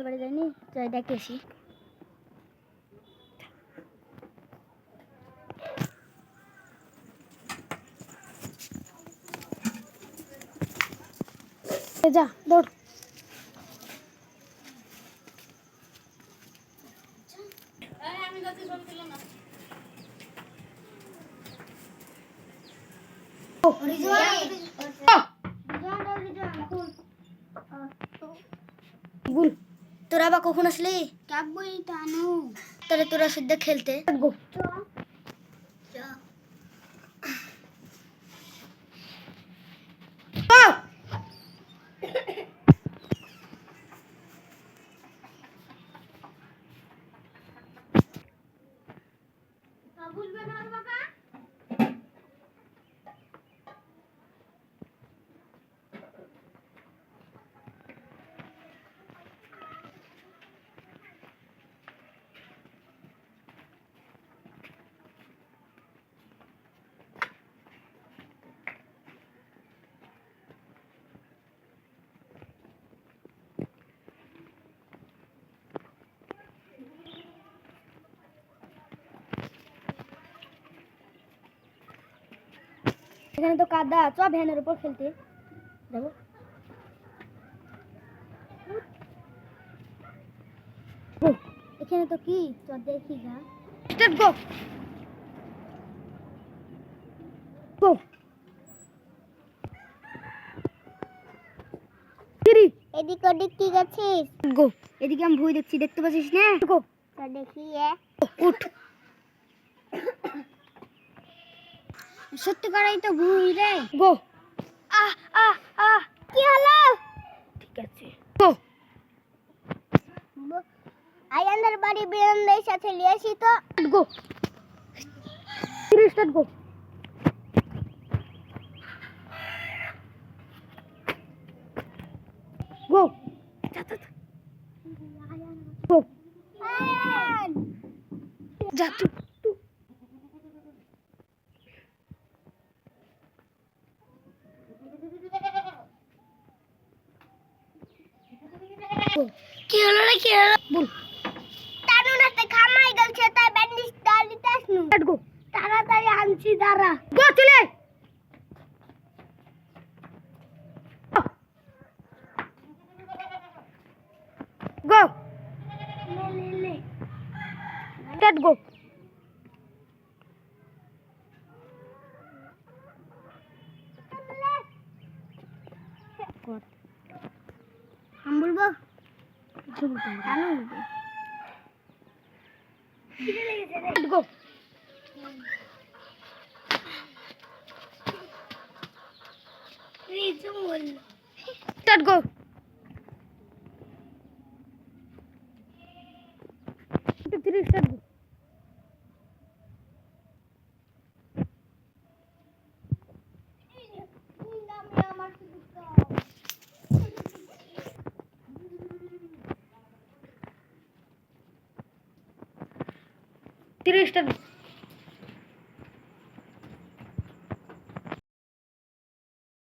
Uncle বাড়ি যাইনি, যাই দেখে আসি। যা দৌড়। তোরা বা কখন আসলি? কাবই টানু তাহলে তোরা সিদ্ধা খেলতে এখানে তো কাদা, চ ভ্যানের উপর খেলতে যাবো। এখানে তো কি চ দেখি যা। স্টার্ট গো গো। এদিক ওদিক কি গেছিস? গো এদিকে আমি ভুই দেখছি, দেখতে পাচ্ছিস না? গো দেখি উঠ। সত্যি করাই তো ভুই রে। গো আহ আহ আহ কি হলো? ঠিক আছে গো। আয়ানের বাড়ি বেরান্দার সাথে নিয়ে আসি তো। গো স্টার্ট গো। গো গো যা চুপ। কি হলো রে, কি হলো বল। টানু নাতে খামাই গেলছে তাই ব্যান্ডেজ ডালিতে আসনু। গো তাড়াতাড়ি আনছি দাঁড়া। গো চলে গো লে স্টার্ট গো। हम बोलबो टानू गो स्टार्ट गो। स्टार्ट गो। स्टार्ट